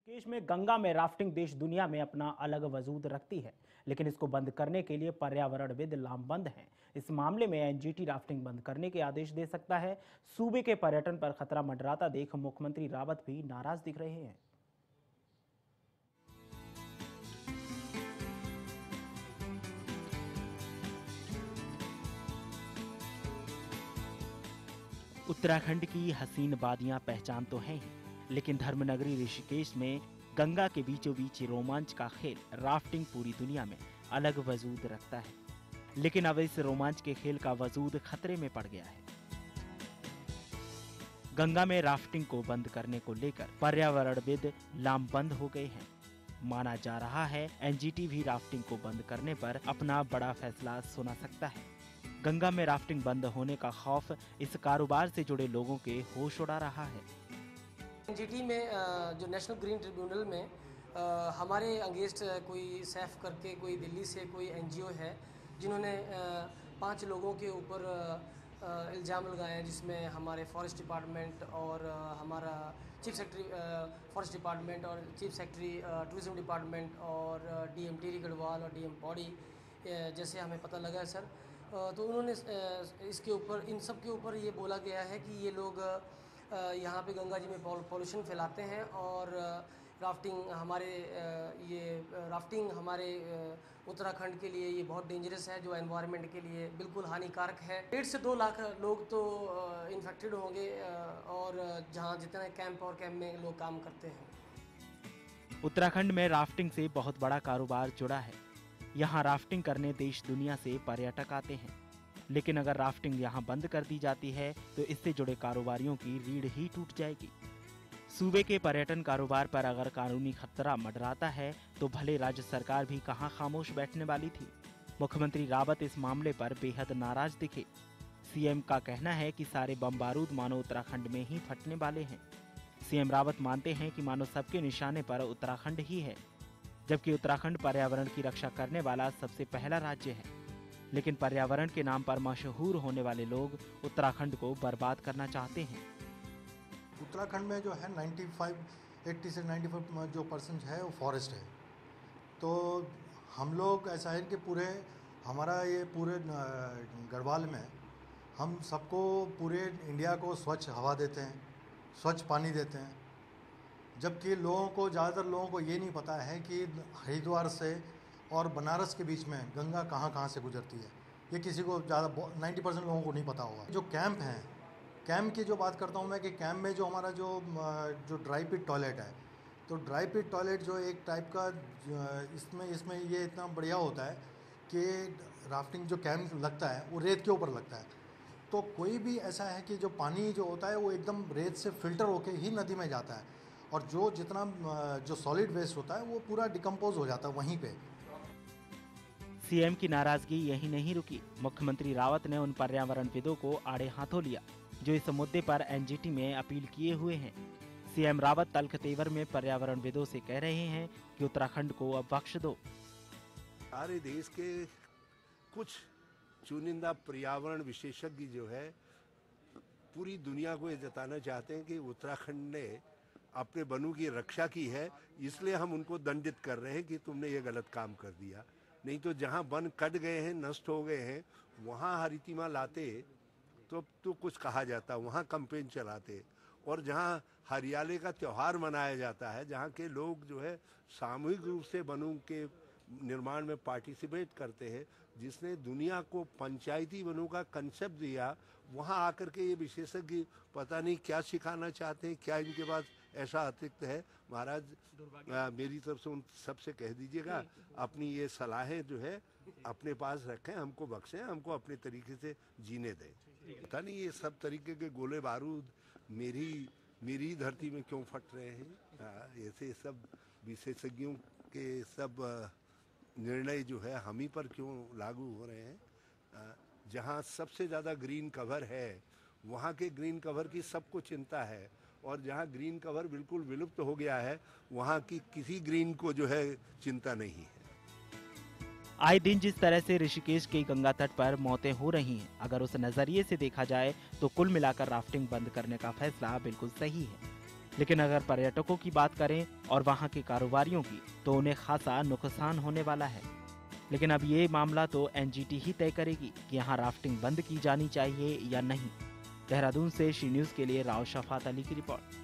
ऋषिकेश में गंगा में राफ्टिंग देश दुनिया में अपना अलग वजूद रखती है, लेकिन इसको बंद करने के लिए पर्यावरणविद लामबंद हैं। इस मामले में एनजीटी राफ्टिंग बंद करने के आदेश दे सकता है। सूबे के पर्यटन पर खतरा मंडराता देख मुख्यमंत्री रावत भी नाराज दिख रहे हैं। उत्तराखंड की हसीन वादियां पहचान तो हैं ही, लेकिन धर्मनगरी ऋषिकेश में गंगा के बीचों बीच रोमांच का खेल राफ्टिंग पूरी दुनिया में अलग वजूद रखता है। लेकिन अब इस रोमांच के खेल का वजूद खतरे में पड़ गया है। गंगा में राफ्टिंग को बंद करने को लेकर पर्यावरणविद लामबंद हो गए हैं। माना जा रहा है एनजीटी भी राफ्टिंग को बंद करने पर अपना बड़ा फैसला सुना सकता है। गंगा में राफ्टिंग बंद होने का खौफ इस कारोबार से जुड़े लोगों के होश उड़ा रहा है। एनजीटी में जो नेशनल ग्रीन ट्रिब्यूनल में हमारे अगेंस्ट कोई सैफ करके कोई दिल्ली से कोई एनजीओ है जिन्होंने 5 लोगों के ऊपर इल्ज़ाम लगाए हैं, जिसमें हमारे फॉरेस्ट डिपार्टमेंट और हमारा चीफ सेक्रेटरी फॉरेस्ट डिपार्टमेंट और चीफ सेक्रेटरी टूरिज्म डिपार्टमेंट और डीएम टिहरी गढ़वाल और डीएम पौड़ी जैसे हमें पता लगा है सर। तो उन्होंने इसके ऊपर इन सब के ऊपर ये बोला गया है कि ये लोग यहाँ पे गंगा जी में पॉल्यूशन फैलाते हैं और राफ्टिंग हमारे उत्तराखंड के लिए ये बहुत डेंजरस है, जो एनवायरनमेंट के लिए बिल्कुल हानिकारक है। 1.5 से 2 लाख लोग तो इन्फेक्टेड होंगे और जहाँ जितने कैंप में लोग काम करते हैं। उत्तराखंड में राफ्टिंग से बहुत बड़ा कारोबार जुड़ा है। यहाँ राफ्टिंग करने देश दुनिया से पर्यटक आते हैं, लेकिन अगर राफ्टिंग यहाँ बंद कर दी जाती है तो इससे जुड़े कारोबारियों की रीढ़ ही टूट जाएगी। सूबे के पर्यटन कारोबार पर अगर कानूनी खतरा मंडराता है तो भले राज्य सरकार भी कहां खामोश बैठने वाली थी। मुख्यमंत्री रावत इस मामले पर बेहद नाराज दिखे। सीएम का कहना है कि सारे बम बारूद मानो उत्तराखंड में ही फटने वाले हैं। सीएम रावत मानते हैं कि मानो सबके निशाने पर उत्तराखंड ही है, जबकि उत्तराखंड पर्यावरण की रक्षा करने वाला सबसे पहला राज्य है। लेकिन पर्यावरण के नाम पर मशहूर होने वाले लोग उत्तराखंड को बर्बाद करना चाहते हैं। उत्तराखंड में जो है 80 से 95 जो % है वो फॉरेस्ट है। तो हम लोग ऐसा है कि हमारा ये पूरे गढ़वाल में हम सबको पूरे इंडिया को स्वच्छ हवा देते हैं, स्वच्छ पानी देते हैं, जबकि ज़्यादातर लोगों को ये नहीं पता है कि हरिद्वार से और बनारस के बीच में गंगा कहाँ से गुजरती है। ये किसी को 90% लोगों को नहीं पता होगा। जो कैंप हैं, कैंप की जो बात करता हूँ मैं कि कैंप में जो हमारा जो ड्राई पिट टॉयलेट है, तो ड्राई पिट टॉयलेट जो एक टाइप का इसमें ये इतना बढ़िया होता है कि राफ्टिंग जो कैंप लगता है वो रेत के ऊपर लगता है। तो कोई भी ऐसा है कि जो पानी जो होता है वो एकदम रेत से फिल्टर होके ही नदी में जाता है, और जो सॉलिड वेस्ट होता है वो पूरा डिकम्पोज हो जाता है वहीं पे। सीएम की नाराजगी यही नहीं रुकी। मुख्यमंत्री रावत ने उन पर्यावरणविदों को आड़े हाथों लिया जो इस मुद्दे पर एनजीटी में अपील किए हुए हैं। सीएम रावत तल्ख तेवर में पर्यावरणविदों से कह रहे हैं कि उत्तराखंड को अब बख्श दो। सारे देश के कुछ चुनिंदा पर्यावरण विशेषज्ञ जो है पूरी दुनिया को ये जताना चाहते हैं कि उत्तराखंड ने अपने वनों की रक्षा की है, इसलिए हम उनको दंडित कर रहे हैं कि तुमने ये गलत काम कर दिया। नहीं तो जहाँ वन कट गए हैं, नष्ट हो गए हैं, वहाँ हरितिमा लाते तो कुछ कहा जाता, वहाँ कैंपेन चलाते। और जहाँ हरियाली का त्यौहार मनाया जाता है, जहाँ के लोग जो है सामूहिक रूप से वनों के निर्माण में पार्टिसिपेट करते हैं, जिसने दुनिया को पंचायती वनों का कंसेप्ट दिया, वहाँ आकर के ये विशेषज्ञ पता नहीं क्या सिखाना चाहते हैं, क्या इनके पास ऐसा अतिरिक्त है। महाराज मेरी तरफ से उन सबसे कह दीजिएगा अपनी ये सलाहें जो है अपने पास रखें, हमको बख्शें, हमको अपने तरीके से जीने दें। पता नहीं ये सब तरीके के गोले बारूद मेरी धरती में क्यों फट रहे हैं। ऐसे सब विशेषज्ञों के सब निर्णय जो है हम ही पर क्यों लागू हो रहे हैं। जहाँ सबसे ज़्यादा ग्रीन कवर है वहाँ के ग्रीन कवर की सबको चिंता है, और जहाँ ग्रीन कवर बिल्कुल विलुप्त हो गया है वहाँ की किसी ग्रीन को जो है चिंता नहीं है। आए दिन जिस तरह से ऋषिकेश के गंगा तट पर मौतें हो रही हैं, अगर उस नजरिए से देखा जाए तो कुल मिलाकर राफ्टिंग बंद करने का फैसला बिल्कुल सही है। लेकिन अगर पर्यटकों की बात करें और वहां के कारोबारियों की, तो उन्हें खासा नुकसान होने वाला है। लेकिन अब ये मामला तो एनजीटी ही तय करेगी कि यहाँ राफ्टिंग बंद की जानी चाहिए या नहीं। देहरादून से शी न्यूज़ के लिए राव शफात अली की रिपोर्ट।